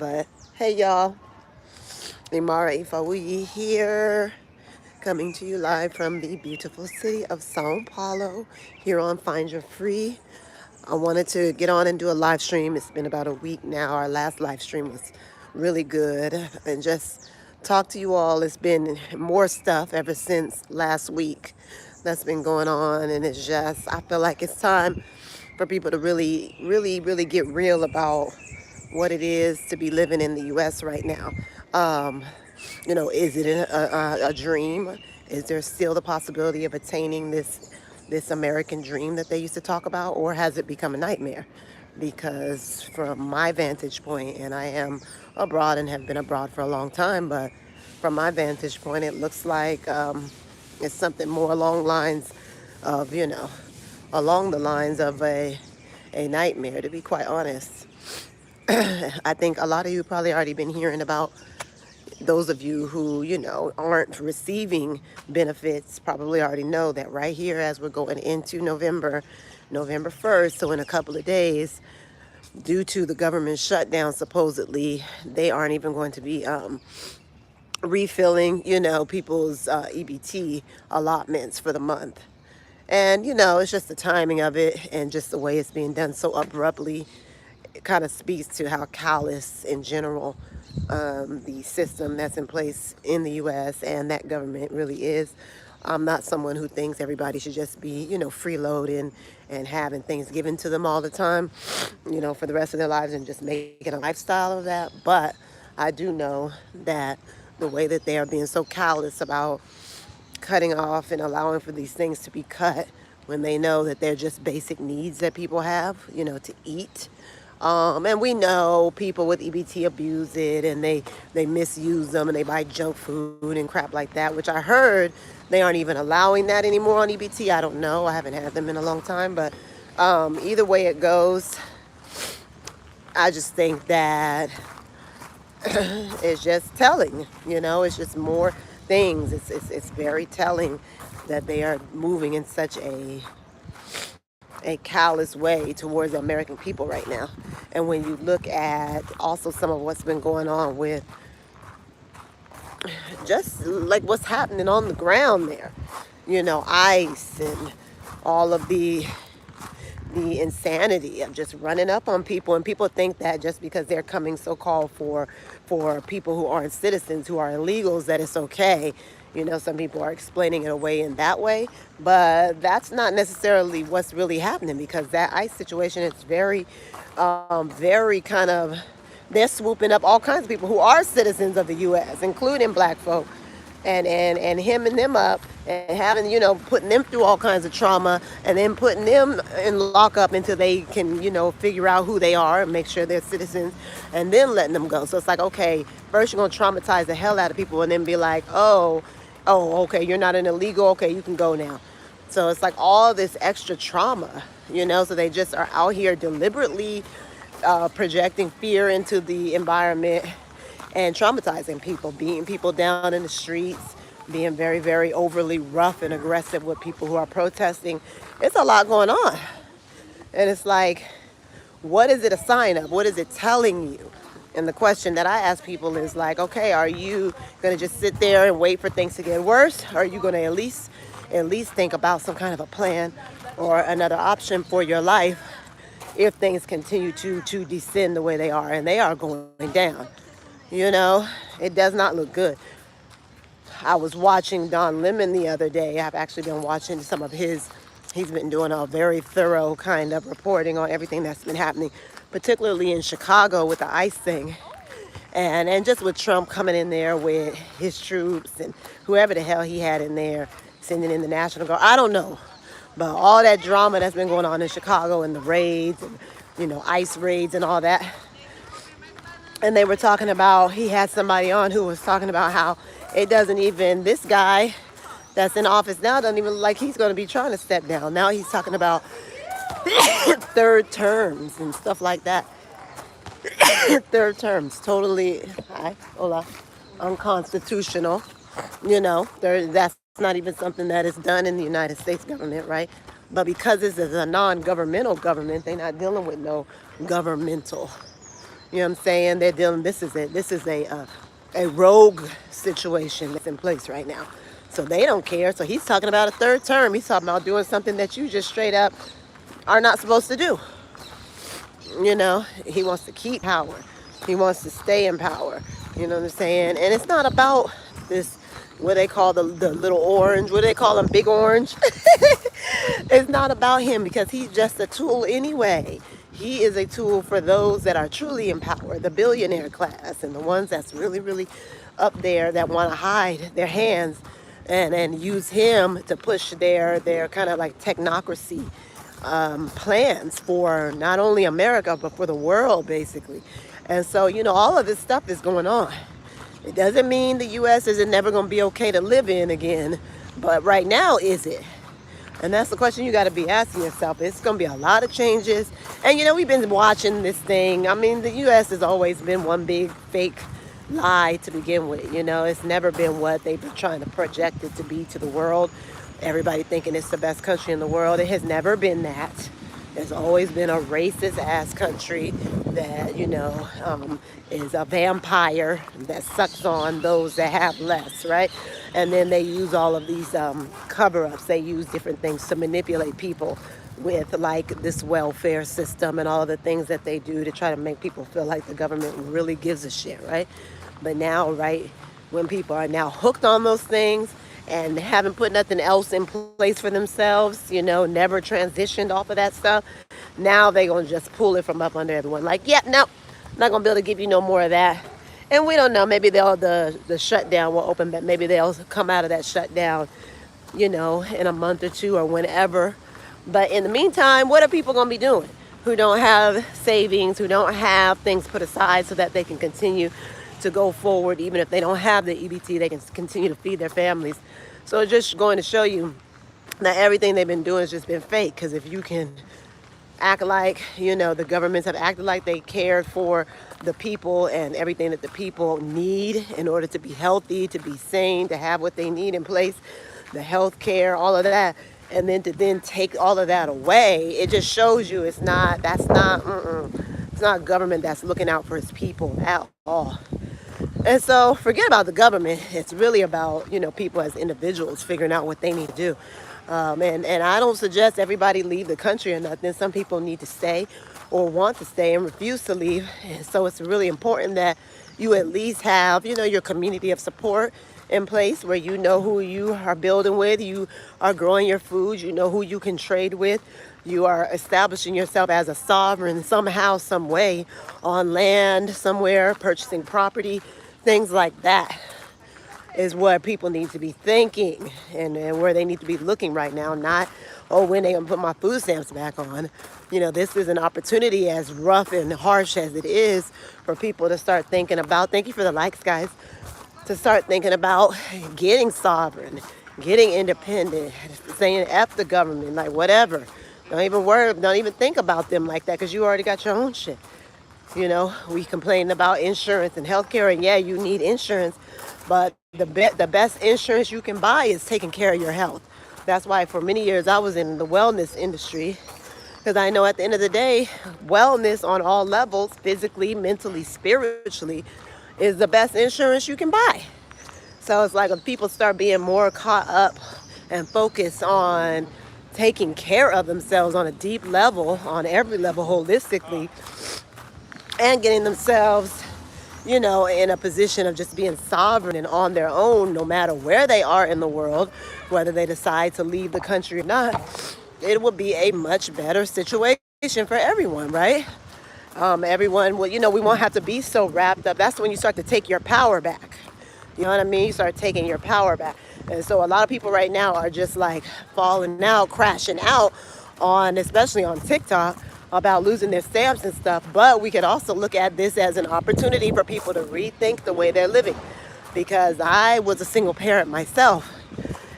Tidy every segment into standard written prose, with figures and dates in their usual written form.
But hey y'all, Imara Ifawuyi here, coming to you live from the beautiful city of São Paulo, here on Find Your Free. I wanted to get on and do a live stream. It's been about a week now. Our last live stream was really good, and just talk to you all. It's been more stuff ever since last week that's been going on, and it's just, I feel like it's time for people to really get real about what it is to be living in the U.S. right now. Um, is it a dream? Is there still the possibility of attaining this American dream that they used to talk about, or has it become a nightmare? Because from my vantage point, and I am abroad and have been abroad for a long time, but from my vantage point, it looks like it's something more of, along the lines of a nightmare, to be quite honest. I think a lot of you probably already been hearing about, those of you who, aren't receiving benefits probably already know that right here, as we're going into November 1st, so in a couple of days, due to the government shutdown, supposedly, they aren't even going to be refilling, people's EBT allotments for the month. And, it's just the timing of it and just the way it's being done so abruptly. It kind of speaks to how callous in general the system that's in place in the U.S. and that government really is. I'm not someone who thinks everybody should just be, freeloading and having things given to them all the time, for the rest of their lives and just making a lifestyle of that. But I do know that the way that they are being so callous about cutting off and allowing for these things to be cut when they know that they're just basic needs that people have, to eat. And we know people with EBT abuse it and they misuse them and they buy junk food and crap like that, which I heard they aren't even allowing that anymore on EBT. I don't know. I haven't had them in a long time. But either way it goes, I just think that it's just telling, it's just more things. It's very telling that they are moving in such a callous way towards the American people right now. And when you look at also some of what's been going on with just like what's happening on the ground there, ICE and all of the insanity of just running up on people, and people think that just because they're coming so-called for people who aren't citizens, who are illegals, that it's okay. Some people are explaining it away in that way, but that's not necessarily what's really happening, because that ICE situation is very kind of, they're swooping up all kinds of people who are citizens of the U.S., including black folk, and hemming them up and having, putting them through all kinds of trauma and then putting them in lockup until they can, figure out who they are and make sure they're citizens, and then letting them go. So it's like, okay, first you're going to traumatize the hell out of people and then be like, oh, okay, you're not an illegal. Okay, you can go now. So it's like all this extra trauma, so they just are out here deliberately projecting fear into the environment and traumatizing people, beating people down in the streets, being very overly rough and aggressive with people who are protesting. It's a lot going on. And it's like, what is it a sign of? What is it telling you? And the question that I ask people is like, okay, are you going to just sit there and wait for things to get worse? Or are you going to at least think about some kind of a plan or another option for your life if things continue to descend the way they are? And they are going down. It does not look good. I was watching Don Lemon the other day. I've actually been watching some of he's been doing a very thorough kind of reporting on everything that's been happening, particularly in Chicago with the ICE thing. And just with Trump coming in there with his troops and whoever the hell he had in there, sending in the National Guard. I don't know. But all that drama that's been going on in Chicago and the raids and, ICE raids and all that. And they were talking about, he had somebody on who was talking about how it doesn't even, this guy that's in office now doesn't even look like he's going to be trying to step down. Now he's talking about third terms and stuff like that. Third terms, totally, hola, unconstitutional. That's not even something that is done in the United States government, right? But because this is a non-governmental government, they're not dealing with no governmental You know what I'm saying? They're dealing. This is a rogue situation that's in place right now. So they don't care. So he's talking about a third term. He's talking about doing something that you just straight up are not supposed to do. You know, he wants to keep power. He wants to stay in power. You know what I'm saying? And it's not about this, what they call the little orange, what do they call him, big orange? It's not about him because he's just a tool anyway. He is a tool for those that are truly in power, the billionaire class, and the ones that's really, really up there that want to hide their hands and use him to push their kind of like technocracy plans for not only America, but for the world, basically. And so, you know, all of this stuff is going on. It doesn't mean the U.S. is never going to be okay to live in again, but right now, is it? And that's the question you got to be asking yourself. It's going to be a lot of changes. And, you know, we've been watching this thing. I mean, the U.S. has always been one big fake lie to begin with. You know, it's never been what they've been trying to project it to be to the world. Everybody thinking it's the best country in the world. It has never been that. There's always been a racist ass country that, you know, is a vampire that sucks on those that have less, right? And then they use all of these cover-ups. They use different things to manipulate people with like this welfare system and all of the things that they do to try to make people feel like the government really gives a shit, right? But now, right, when people are now hooked on those things, and haven't put nothing else in place for themselves, you know, never transitioned off of that stuff. Now they're going to just pull it from up under everyone. Like, yeah, no, not going to be able to give you no more of that. And we don't know, maybe the shutdown will open, but maybe they'll come out of that shutdown, you know, in a month or two or whenever. But in the meantime, what are people going to be doing who don't have savings, who don't have things put aside so that they can continue to go forward? Even if they don't have the EBT, they can continue to feed their families. So it's just going to show you that everything they've been doing has just been fake. Because if you can act like, you know, the governments have acted like they cared for the people and everything that the people need in order to be healthy, to be sane, to have what they need in place, the health care, all of that, and then to then take all of that away, it just shows you it's not government that's looking out for its people at all. And so forget about the government. It's really about, you know, people as individuals figuring out what they need to do. And I don't suggest everybody leave the country or nothing. Some people need to stay or want to stay and refuse to leave. And so it's really important that you at least have, you know, your community of support in place where you know who you are building with, you are growing your food, you know who you can trade with. You are establishing yourself as a sovereign somehow, some way, on land somewhere, purchasing property, things like that is what people need to be thinking and where they need to be looking right now. Not, oh, when they gonna put my food stamps back on. You know, this is an opportunity, as rough and harsh as it is, for people to start thinking about, thank you for the likes, guys, to start thinking about getting sovereign, getting independent, saying F the government, like whatever. Don't even worry, don't even think about them like that because you already got your own shit. You know, we complain about insurance and healthcare, and yeah, you need insurance, but the best insurance you can buy is taking care of your health. That's why for many years I was in the wellness industry, because I know at the end of the day, wellness on all levels, physically, mentally, spiritually, is the best insurance you can buy. So it's like if people start being more caught up and focused on taking care of themselves on a deep level, on every level, holistically, and getting themselves, you know, in a position of just being sovereign and on their own, no matter where they are in the world, whether they decide to leave the country or not, it will be a much better situation for everyone, right? Everyone will, you know, we won't have to be so wrapped up. That's when you start to take your power back. You know what I mean? You start taking your power back. And so a lot of people right now are just like falling out, crashing out on, especially on TikTok, about losing their stamps and stuff. But we could also look at this as an opportunity for people to rethink the way they're living. Because I was a single parent myself,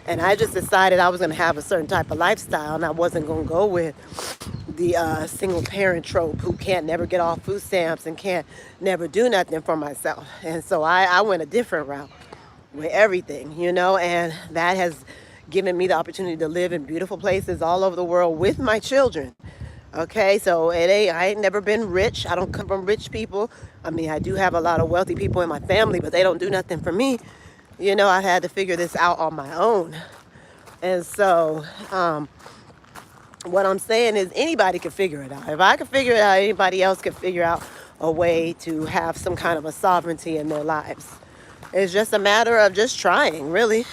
and I just decided I was going to have a certain type of lifestyle, and I wasn't going to go with the single parent trope who can't never get off food stamps and can't never do nothing for myself. And so I went a different route with everything, you know, and that has given me the opportunity to live in beautiful places all over the world with my children. Okay, so I ain't never been rich. I don't come from rich people. I mean, I do have a lot of wealthy people in my family, but they don't do nothing for me. You know, I had to figure this out on my own. And so, what I'm saying is anybody can figure it out. If I can figure it out, anybody else can figure out a way to have some kind of a sovereignty in their lives. It's just a matter of just trying, really.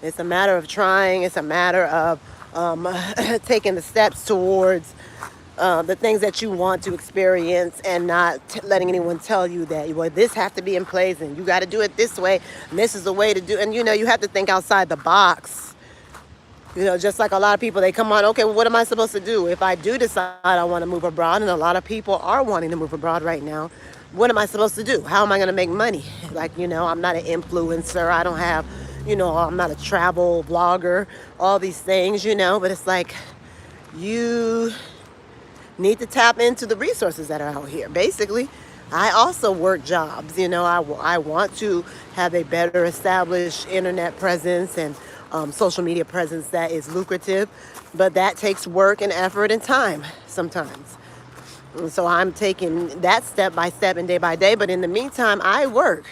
It's a matter of trying. It's a matter of taking the steps towards the things that you want to experience, and not letting anyone tell you that, well, this has to be in place and you got to do it this way and this is the way to do. And you know, you have to think outside the box. You know, just like a lot of people, they come on, okay, well, what am I supposed to do if I do decide I want to move abroad? And a lot of people are wanting to move abroad right now. What am I supposed to do? How am I going to make money? Like, you know, I'm not an influencer. I don't have, you know, I'm not a travel vlogger, all these things, you know, but it's like you need to tap into the resources that are out here. Basically, I also work jobs. You know, I want to have a better established internet presence and social media presence that is lucrative, but that takes work and effort and time sometimes. And so I'm taking that step by step and day by day. But in the meantime, I work.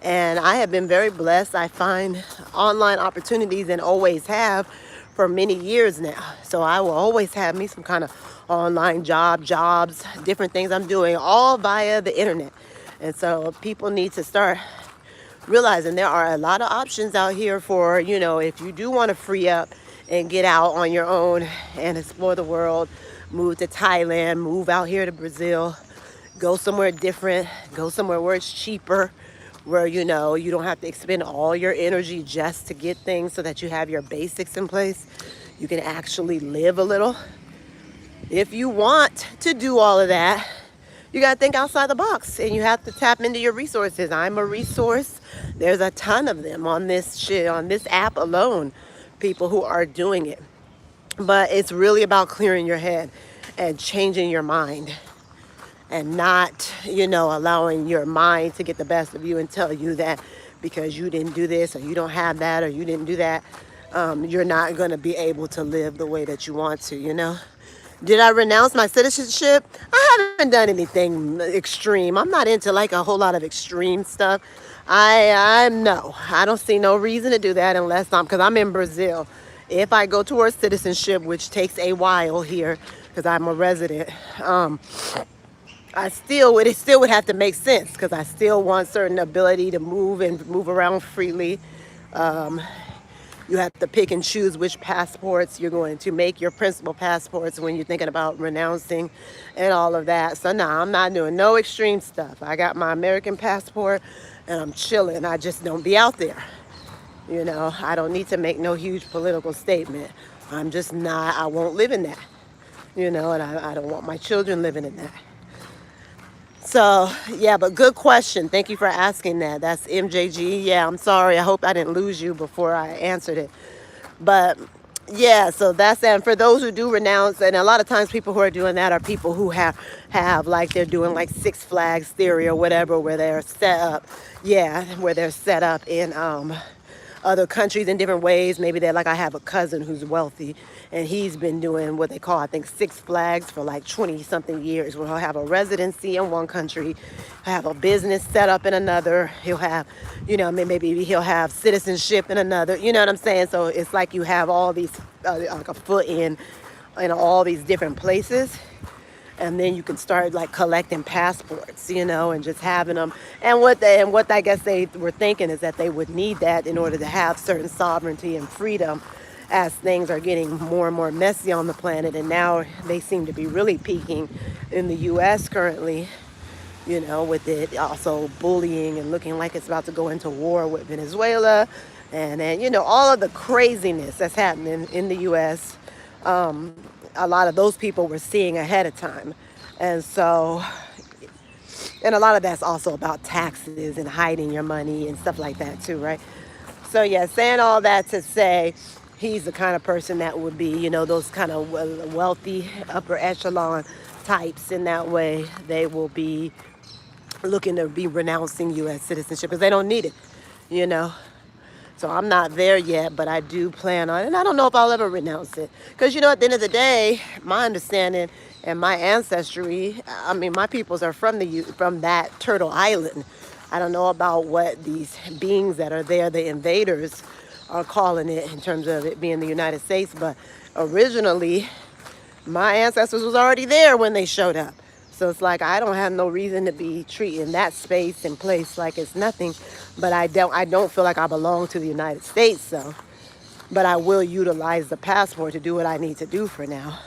And I have been very blessed. I find online opportunities, and always have for many years now. So I will always have me some kind of online jobs, different things I'm doing, all via the internet. And so people need to start realizing there are a lot of options out here for, you know, if you do want to free up and get out on your own and explore the world, move to Thailand, move out here to Brazil, go somewhere different, go somewhere where it's cheaper, where, you know, you don't have to expend all your energy just to get things, so that you have your basics in place. You can actually live a little. If you want to do all of that, you got to think outside the box, and you have to tap into your resources. I'm a resource. There's a ton of them on this app alone, people who are doing it. But it's really about clearing your head and changing your mind, and not, you know, allowing your mind to get the best of you and tell you that because you didn't do this, or you don't have that, or you didn't do that, you're not going to be able to live the way that you want to, you know. Did I renounce my citizenship? I haven't done anything extreme. I'm not into like a whole lot of extreme stuff. No, I don't see no reason to do that unless because I'm in Brazil. If I go towards citizenship, which takes a while here because I'm a resident, it still would have to make sense, because I still want certain ability to move around freely. You have to pick and choose which passports you're going to make your principal passports when you're thinking about renouncing and all of that. So no, I'm not doing no extreme stuff. I got my American passport and I'm chilling. I just don't be out there. You know, I don't need to make no huge political statement. I'm just not, I won't live in that. You know, and I don't want my children living in that. So, yeah, but good question. Thank you for asking that. That's MJG. Yeah, I'm sorry. I hope I didn't lose you before I answered it. But, yeah, so that's that. And for those who do renounce, and a lot of times people who are doing that are people who have like, they're doing like Six Flags theory or whatever, where they're set up. Yeah, where they're set up in other countries in different ways. Maybe they're like, I have a cousin who's wealthy, and he's been doing what they call, I think, Six Flags for like 20 something years, where he'll have a residency in one country, have a business set up in another. He'll have, you know, maybe he'll have citizenship in another, you know what I'm saying? So it's like you have all these, like a foot in all these different places. And then you can start like collecting passports, you know, and just having them. And what I guess they were thinking is that they would need that in order to have certain sovereignty and freedom, as things are getting more and more messy on the planet. And now they seem to be really peaking in the U.S. currently, you know, with it also bullying and looking like it's about to go into war with Venezuela. And then, you know, all of the craziness that's happening in the U.S., a lot of those people were seeing ahead of time. And so, and a lot of that's also about taxes and hiding your money and stuff like that too, right? So yeah, saying all that to say, he's the kind of person that would be, you know, those kind of wealthy upper echelon types. In that way, they will be looking to be renouncing U.S. citizenship because they don't need it, you know. So I'm not there yet, but I do plan on it. And I don't know if I'll ever renounce it. Because, at the end of the day, my understanding and my ancestry, I mean, my peoples are from that Turtle Island. I don't know about what these beings that are there, the invaders, are calling it in terms of it being the United States. But originally, my ancestors was already there when they showed up. So it's like I don't have no reason to be treating that space and place like it's nothing. But I don't feel like I belong to the United States, so. But I will utilize the passport to do what I need to do for now.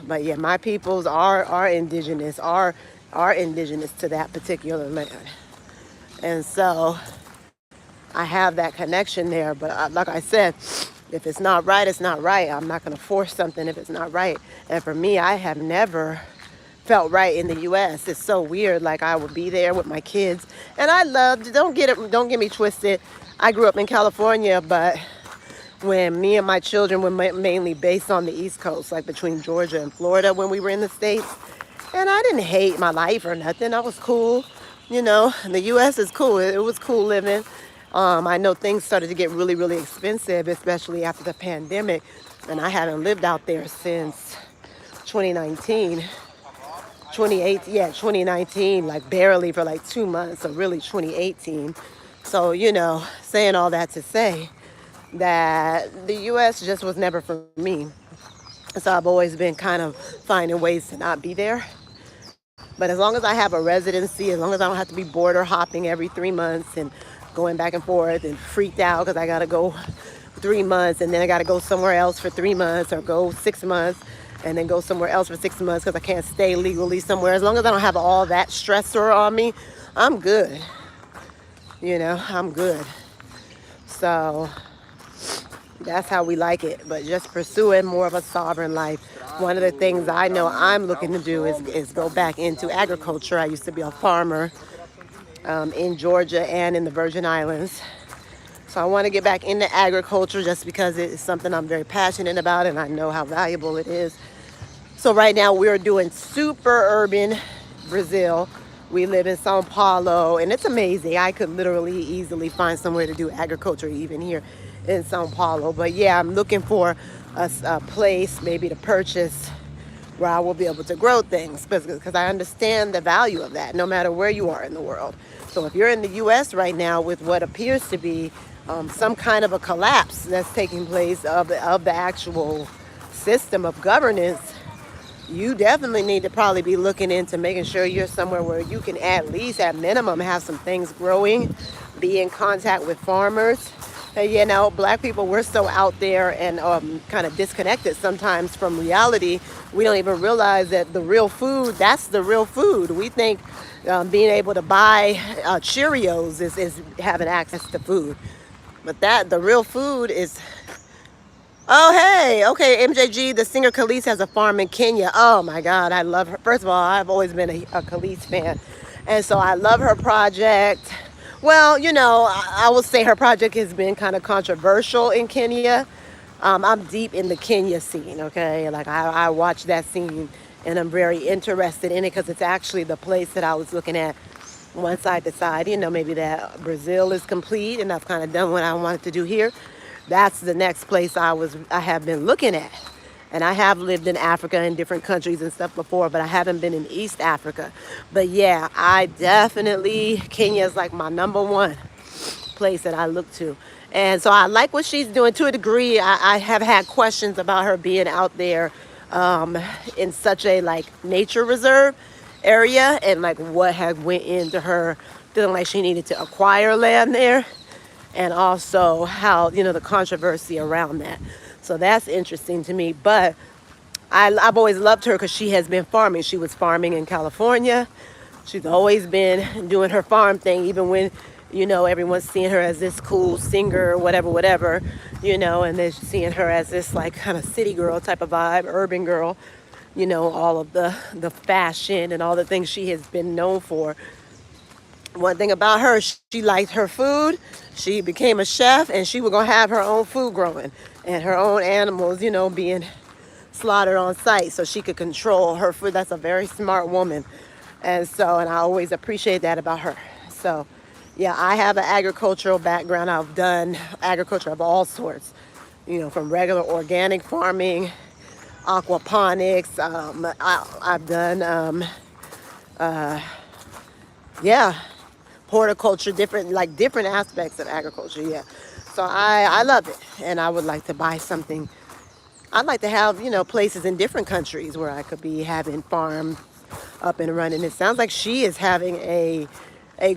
But yeah, my peoples are indigenous, are indigenous to that particular land. And so I have that connection there. But like I said, if it's not right, it's not right. I'm not going to force something if it's not right. And for me, I have never felt right in the U.S. It's so weird. Like I would be there with my kids, and I loved. Don't get me twisted. I grew up in California, but when me and my children were mainly based on the East Coast, like between Georgia and Florida when we were in the States, and I didn't hate my life or nothing. I was cool. The U.S. is cool. It was cool living. I know things started to get really, really expensive, especially after the pandemic, and I haven't lived out there since 2019. 2019, like barely for like 2 months, so really 2018. So, saying all that to say that the U.S. just was never for me. So I've always been kind of finding ways to not be there. But as long as I have a residency, as long as I don't have to be border hopping every 3 months and going back and forth and freaked out because I got to go 3 months and then I got to go somewhere else for 3 months or go 6 months and then go somewhere else for 6 months because I can't stay legally somewhere. As long as I don't have all that stressor on me, I'm good. I'm good. So that's how we like it. But just pursuing more of a sovereign life. One of the things I know I'm looking to do is go back into agriculture. I used to be a farmer in Georgia and in the Virgin Islands. So I want to get back into agriculture just because it's something I'm very passionate about and I know how valuable it is. So right now we're doing super urban Brazil. We live in São Paulo and it's amazing. I could literally easily find somewhere to do agriculture even here in São Paulo. But yeah, I'm looking for a place maybe to purchase where I will be able to grow things because I understand the value of that no matter where you are in the world. So if you're in the U.S. right now with what appears to be some kind of a collapse that's taking place of the actual system of governance, you definitely need to probably be looking into making sure you're somewhere where you can at least at minimum have some things growing, be in contact with farmers. Black people, we're so out there and kind of disconnected sometimes from reality. We don't even realize that the real food, that's the real food. We think being able to buy Cheerios is having access to food. But the real food is, oh, hey, okay, MJG, the singer Khalees has a farm in Kenya. Oh my God, I love her. First of all, I've always been a Khalees fan. And so I love her project. Well, I will say her project has been kind of controversial in Kenya. I'm deep in the Kenya scene, okay? Like I watch that scene and I'm very interested in it because it's actually the place that I was looking at once I decide, maybe that Brazil is complete and I've kind of done what I wanted to do here. That's the next place I have been looking at. And I have lived in Africa in different countries and stuff before, but I haven't been in East Africa. But yeah, Kenya is like my number one place that I look to. And so I like what she's doing to a degree. I have had questions about her being out there in such a nature reserve area and what had went into her feeling like she needed to acquire land there. And also how, the controversy around that. So that's interesting to me. But I've always loved her because she has been farming. She was farming in California. She's always been doing her farm thing, even when, everyone's seeing her as this cool singer or whatever, and they're seeing her as this kind of city girl type of vibe, urban girl, all of the fashion and all the things she has been known for. One thing about her, she liked her food. She became a chef and she was going to have her own food growing and her own animals, being slaughtered on site so she could control her food. That's a very smart woman. And I always appreciate that about her. So, Yeah, I have an agricultural background. I've done agriculture of all sorts, from regular organic farming, aquaponics. I've done, yeah, horticulture, different aspects of agriculture. Yeah, so I love it, and I would like to buy something. I'd like to have places in different countries where I could be having farms up and running. It sounds like she is having a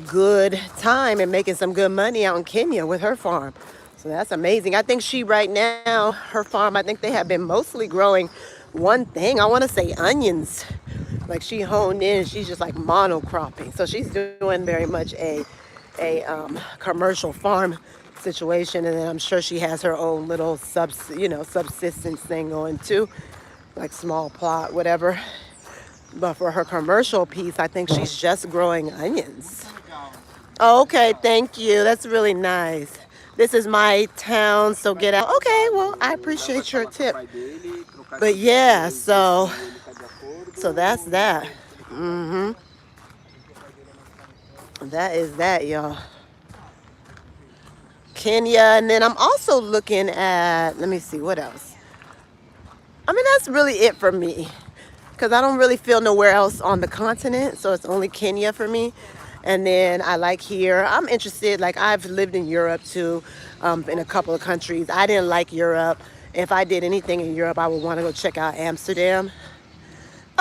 good time and making some good money out in Kenya with her farm. So that's amazing. I think she right now, her farm, I think they have been mostly growing one thing. I want to say onions. Like she honed in, she's just like monocropping. So she's doing very much a commercial farm situation, and then I'm sure she has her own little subsistence thing going too, like small plot, whatever. But for her commercial piece, I think she's just growing onions. Oh, okay, thank you. That's really nice. This is my town, so get out. Okay, well, I appreciate your tip. But yeah, so that's that. Mm-hmm. That is that, y'all. Kenya, and then I'm also looking at, let me see, what else? I mean, that's really it for me, because I don't really feel nowhere else on the continent, so it's only Kenya for me. And then I like here, I'm interested, like I've lived in Europe too, in a couple of countries. I didn't like Europe. If I did anything in Europe, I would want to go check out Amsterdam.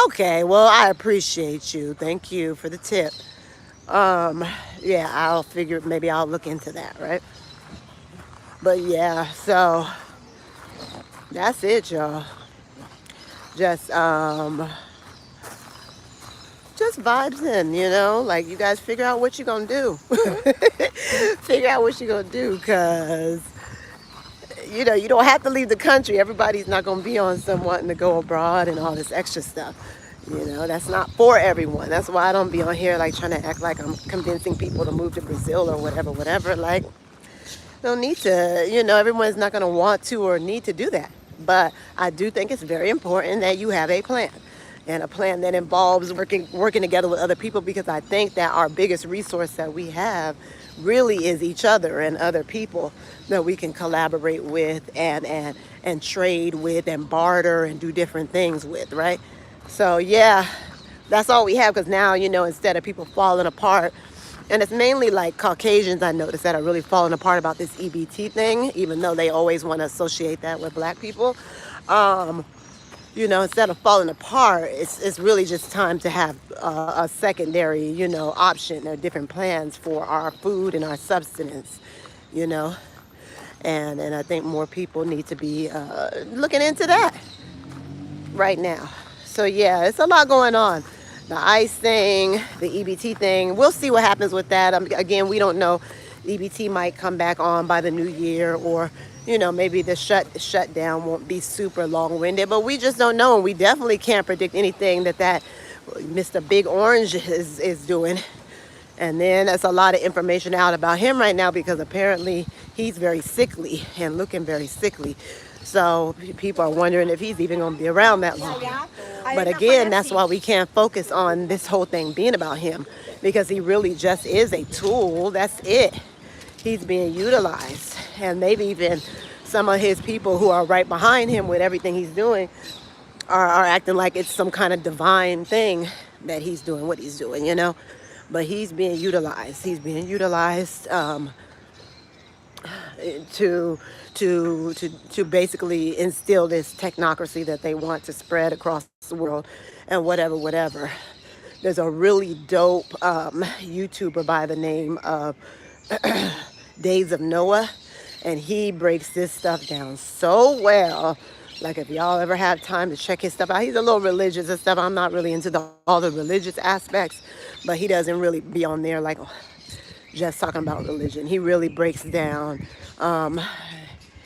Okay, well, I appreciate you. Thank you for the tip. Yeah, I'll figure, maybe I'll look into that, right? But yeah, so that's it, y'all. Just just vibes in, like you guys figure out what you're gonna do. Figure out what you're gonna do, because you don't have to leave the country. Everybody's not gonna be on some wanting to go abroad and all this extra stuff. That's not for everyone. That's why I don't be on here like trying to act like I'm convincing people to move to Brazil or whatever. Like, don't need to, everyone's not gonna want to or need to do that. But I do think it's very important that you have a plan, and a plan that involves working together with other people, because I think that our biggest resource that we have really is each other and other people that we can collaborate with and trade with and barter and do different things with, right? So yeah, that's all we have, because now, instead of people falling apart, and it's mainly like Caucasians I noticed that are really falling apart about this EBT thing, even though they always want to associate that with black people. Instead of falling apart, it's really just time to have a secondary, option or different plans for our food and our subsistence, and I think more people need to be looking into that right now. So yeah, it's a lot going on. The ICE thing, the EBT thing, we'll see what happens with that. Again, we don't know. EBT might come back on by the new year, or maybe the shutdown won't be super long-winded, but we just don't know. And we definitely can't predict anything that Mr. Big Orange is doing. And then there's a lot of information out about him right now, because apparently he's very sickly and looking very sickly. So people are wondering if he's even going to be around that long. But again, that's why we can't focus on this whole thing being about him, because he really just is a tool. That's it. He's being utilized. And maybe even some of his people who are right behind him with everything he's doing are acting like it's some kind of divine thing that he's doing what he's doing, But he's being utilized. He's being utilized to basically instill this technocracy that they want to spread across the world, and whatever. There's a really dope YouTuber by the name of Days of Noah, and he breaks this stuff down so well. Like, if y'all ever have time to check his stuff out, he's a little religious and stuff. I'm not really into all the religious aspects, but he doesn't really be on there like just talking about religion. He really breaks down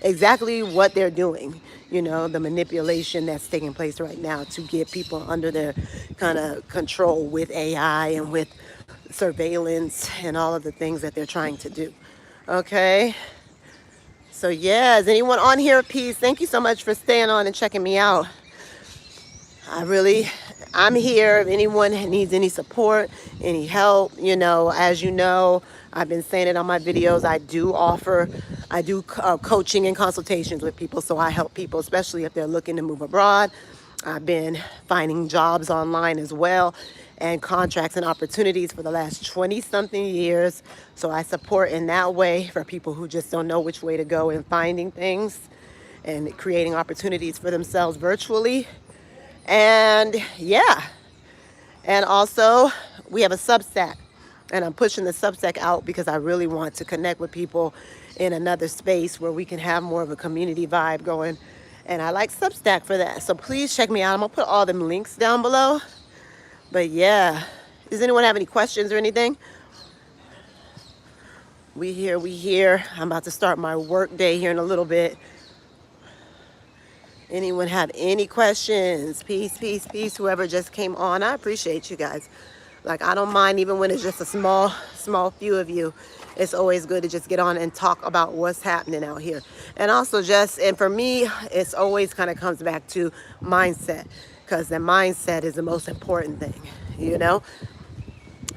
exactly what they're doing, the manipulation that's taking place right now to get people under their kind of control with AI and with surveillance and all of the things that they're trying to do. Okay. So yeah, is anyone on here? Peace. Thank you so much for staying on and checking me out. I really I'm here if anyone needs any support, any help. As you know, I've been saying it on my videos. I do coaching and consultations with people. So I help people, especially if they're looking to move abroad. I've been finding jobs online as well, and contracts and opportunities for the last 20 something years. So I support in that way for people who just don't know which way to go in finding things and creating opportunities for themselves virtually. And yeah, and also we have a Substack, and I'm pushing the Substack out because I really want to connect with people in another space where we can have more of a community vibe going. And I like Substack for that. So please check me out. I'm gonna put all them links down below. But yeah, does anyone have any questions or anything? We here. I'm about to start my work day here in a little bit. Anyone have any questions? Peace, peace, peace. Whoever just came on, I appreciate you guys. Like, I don't mind even when it's just a small few of you. It's always good to just get on and talk about what's happening out here. And also and for me, it's always kind of comes back to mindset, because the mindset is the most important thing,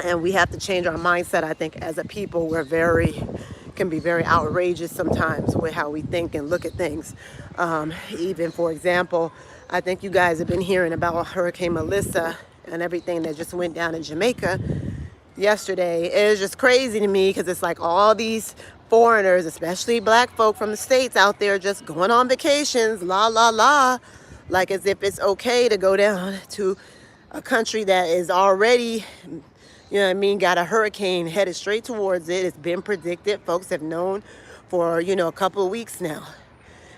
And we have to change our mindset. I think as a people, can be very outrageous sometimes with how we think and look at things. Even, for example, I think you guys have been hearing about Hurricane Melissa and everything that just went down in Jamaica yesterday. It was just crazy to me because it's like all these foreigners, especially black folk from the States out there just going on vacations, like as if it's okay to go down to a country that is already, got a hurricane headed straight towards it. It's been predicted. Folks have known for, a couple of weeks now.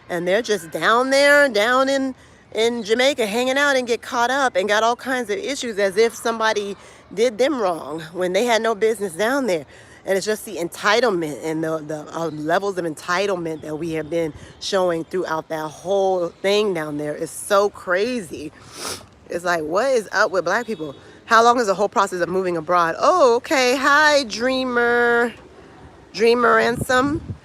And they're just down in Jamaica hanging out and get caught up and got all kinds of issues as if somebody did them wrong when they had no business down there. And it's just the entitlement and the levels of entitlement that we have been showing throughout that whole thing down there is so crazy. It's like, what is up with black people? How long is the whole process of moving abroad? Oh, okay. Hi, Dreamer Ransom.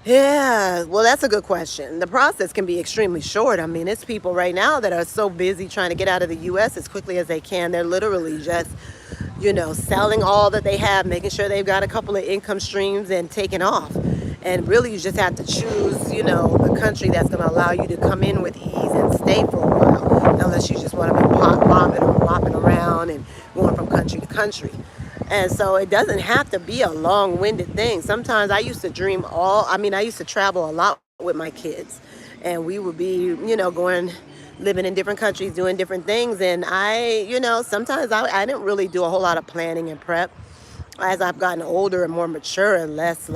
Yeah, well, that's a good question. The process can be extremely short. I mean, it's people right now that are so busy trying to get out of the U.S. as quickly as they can. They're literally just, selling all that they have, making sure they've got a couple of income streams and taking off. And really, you just have to choose, the country that's going to allow you to come in with ease and stay for a while, unless you just want to be bopping around and going from country to country. And so it doesn't have to be a long-winded thing. Sometimes I used to I used to travel a lot with my kids. And we would be, living in different countries, doing different things. And sometimes I didn't really do a whole lot of planning and prep. As I've gotten older and more mature and less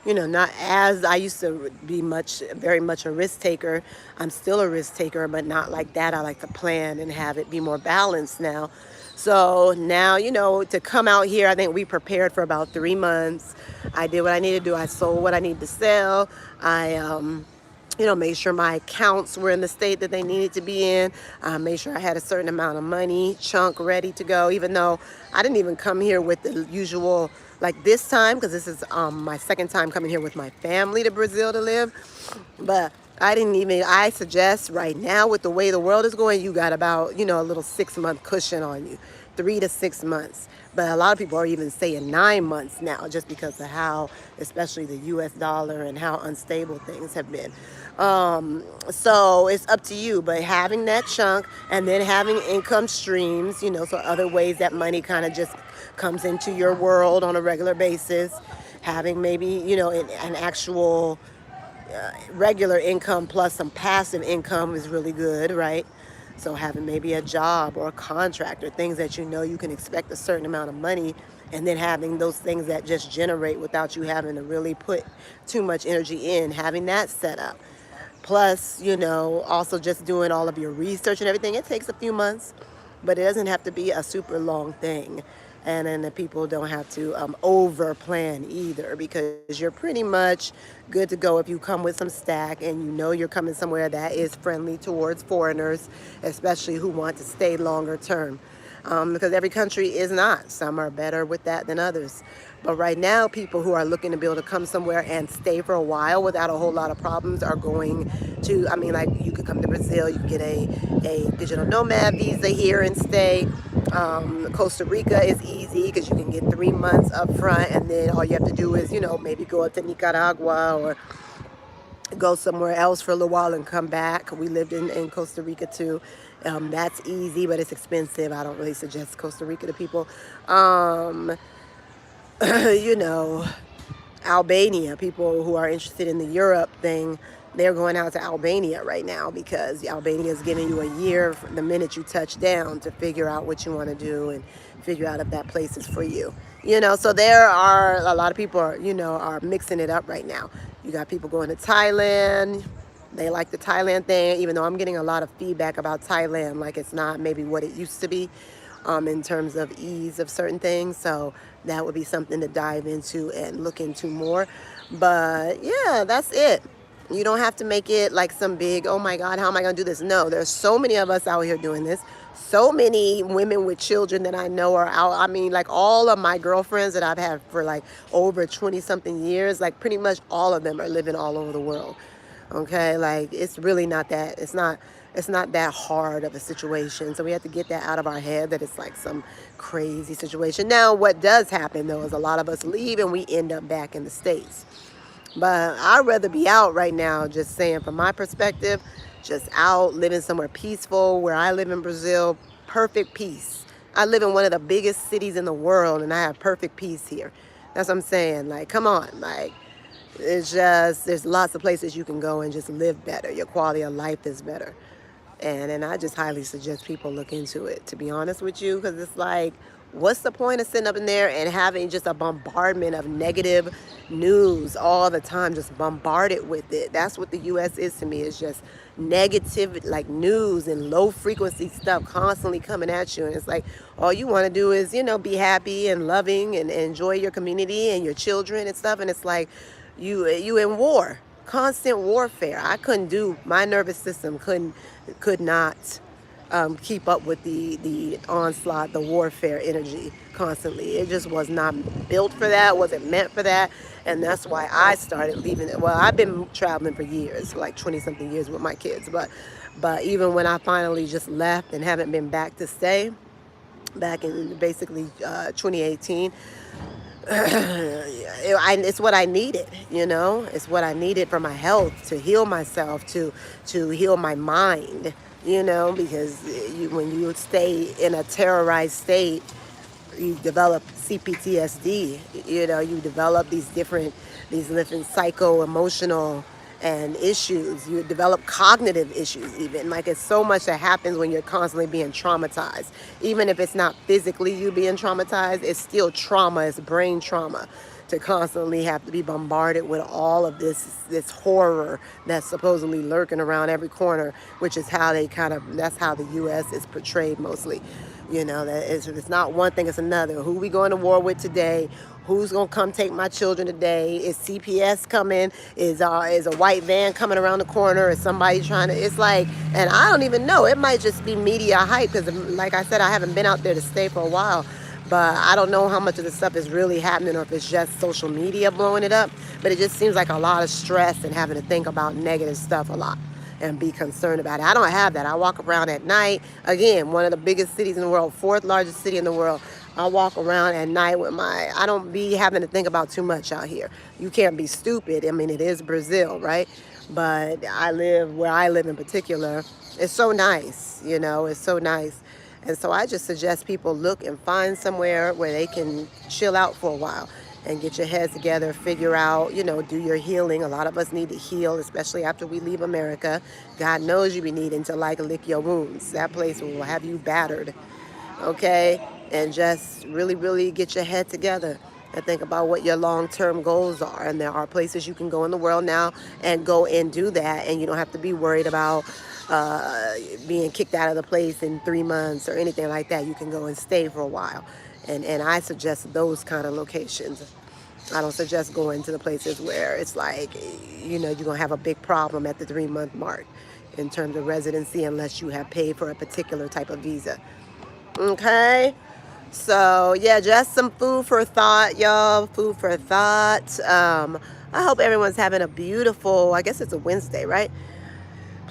not as I used to be very much a risk taker. I'm still a risk taker, but not like that. I like to plan and have it be more balanced now. So now, to come out here, I think we prepared for about 3 months. I did what I needed to do. I sold what I needed to sell. I, made sure my accounts were in the state that they needed to be in. Made sure I had a certain amount of money, chunk ready to go, even though I didn't even come here with the usual, like this time, because this is my second time coming here with my family to Brazil to live. But I suggest right now with the way the world is going, you got about, a little 6-month cushion on you, 3 to 6 months. But a lot of people are even saying 9 months now, just because of how, especially the US dollar and how unstable things have been. So it's up to you, but having that chunk and then having income streams, so other ways that money kind of just comes into your world on a regular basis, having maybe, an actual regular income plus some passive income is really good, right? So having maybe a job or a contract or things that you can expect a certain amount of money, and then having those things that just generate without you having to really put too much energy in, having that set up. Plus, also just doing all of your research and everything. It takes a few months, but it doesn't have to be a super long thing. And then the people don't have to over plan either, because you're pretty much good to go if you come with some stack and you're coming somewhere that is friendly towards foreigners, especially who want to stay longer term. Because every country is not. Some are better with that than others. But right now, people who are looking to be able to come somewhere and stay for a while without a whole lot of problems are going to, to come to Brazil, you can get a digital nomad visa here and stay. Costa Rica is easy because you can get 3 months up front, and then all you have to do is, you know, maybe go up to Nicaragua or go somewhere else for a little while and come back. We lived in Costa Rica too. That's easy, but it's expensive. I don't really suggest Costa Rica to people. You know, Albania, people who are interested in the Europe thing, they're going out to Albania right now because Albania is giving you a year from the minute you touch down to figure out what you want to do and figure out if that place is for you. You know, so there are a lot of people are, you know, are mixing it up right now. You got people going to Thailand. They like the Thailand thing, even though I'm getting a lot of feedback about Thailand, like it's not maybe what it used to be in terms of ease of certain things. So that would be something to dive into and look into more. But yeah, that's it. You don't have to make it like some big, oh my God, how am I going to do this? No, there's so many of us out here doing this. So many women with children that I know are out. I mean, like all of my girlfriends that I've had for like over 20 something years, like pretty much all of them are living all over the world. Okay, like it's really not that, it's not that hard of a situation. So we have to get that out of our head that it's like some crazy situation. Now, what does happen though is a lot of us leave and we end up back in the States. But I'd rather be out right now, just saying from my perspective, just out living somewhere peaceful. Where I live in Brazil, perfect peace. I live in one of the biggest cities in the world and I have perfect peace here. That's what I'm saying. Like, come on, like, it's just, there's lots of places you can go and just live better. Your quality of life is better. And I just highly suggest people look into it, to be honest with you, because it's like, what's the point of sitting up in there and having just a bombardment of negative news all the time, just bombarded with it? That's what the U.S. is to me. It's just negative, like news and low frequency stuff constantly coming at you. And it's like, all you want to do is, you know, be happy and loving and enjoy your community and your children and stuff. And it's like, you in war, constant warfare. I couldn't do, my nervous system could not keep up with the onslaught, the warfare energy constantly. It just was not built for that, wasn't meant for that. And that's why I started leaving it. Well, I've been traveling for years, like 20 something years with my kids. But even when I finally just left and haven't been back to stay, back in basically 2018, it's what I needed, you know. It's what I needed for my health, to heal myself, to heal my mind, you know, because when you stay in a terrorized state, you develop CPTSD, you know, you develop these different psycho-emotional and issues. You develop cognitive issues even. Like, it's so much that happens when you're constantly being traumatized. Even if it's not physically you being traumatized, it's still trauma, it's brain trauma, to constantly have to be bombarded with all of this horror that's supposedly lurking around every corner, which is how that's how the U.S. is portrayed mostly. You know, that it's not one thing, it's another. Who we going to war with today? Who's going to come take my children today? Is CPS coming? Is a white van coming around the corner? Is somebody trying to, it's like, and I don't even know. It might just be media hype because, like I said, I haven't been out there to stay for a while. But I don't know how much of the stuff is really happening or if it's just social media blowing it up. But it just seems like a lot of stress and having to think about negative stuff a lot and be concerned about it. I don't have that. I walk around at night. Again, one of the biggest cities in the world, 4th largest city in the world. I walk around at night with I don't be having to think about too much out here. You can't be stupid. I mean, it is Brazil, right? But where I live in particular, it's so nice, you know, it's so nice. And so I just suggest people look and find somewhere where they can chill out for a while and get your heads together, figure out, you know, do your healing. A lot of us need to heal, especially after we leave America. God knows you be needing to like lick your wounds. That place will have you battered, okay? And just really, really get your head together and think about what your long-term goals are. And there are places you can go in the world now and go and do that, and you don't have to be worried about being kicked out of the place in 3 months or anything like that. You can go and stay for a while. And I suggest those kind of locations. I don't suggest going to the places where it's like, you know, you're going to have a big problem at the 3-month mark in terms of residency unless you have paid for a particular type of visa. Okay? So, yeah, just some food for thought, y'all. Food for thought. I hope everyone's having a beautiful, I guess it's a Wednesday, right?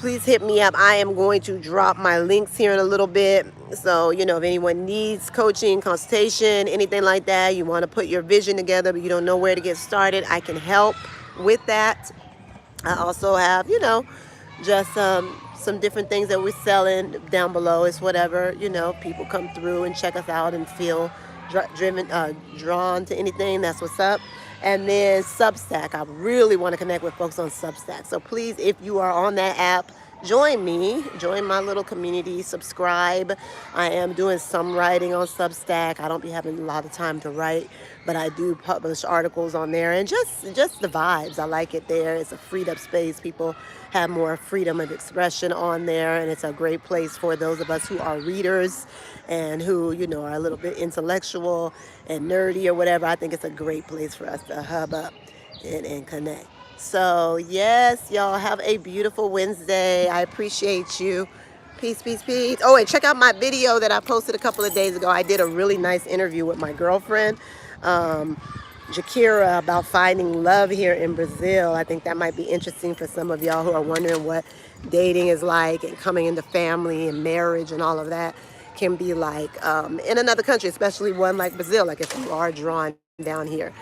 please hit me up. I am going to drop my links here in a little bit. So, you know, if anyone needs coaching, consultation, anything like that, you want to put your vision together, but you don't know where to get started, I can help with that. I also have, you know, just some different things that we're selling down below. It's whatever, you know, people come through and check us out and feel drawn to anything. That's what's up. And then Substack. I really want to connect with folks on Substack. So please, if you are on that app, join me, join my little community, subscribe. I am doing some writing on Substack. I don't be having a lot of time to write, but I do publish articles on there, and just the vibes. I like it there. It's a freed up space. People have more freedom of expression on there, and it's a great place for those of us who are readers and who, you know, are a little bit intellectual and nerdy or whatever. I think it's a great place for us to hub up and connect. So yes, y'all have a beautiful Wednesday. I appreciate you. Peace, peace, peace. Oh, and check out my video that I posted a couple of days ago. I did a really nice interview with my girlfriend, Jacquereh, about finding love here in Brazil. I think that might be interesting for some of y'all who are wondering what dating is like and coming into family and marriage and all of that can be like in another country, especially one like Brazil, like if you are drawn down here.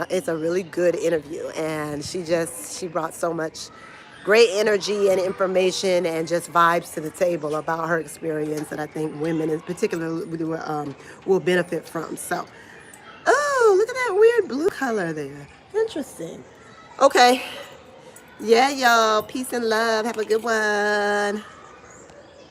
It's a really good interview, and she brought so much great energy and information and just vibes to the table about her experience that I think women in particular will benefit from. So, oh, look at that weird blue color there. Interesting. Okay. Yeah, y'all. Peace and love. Have a good one.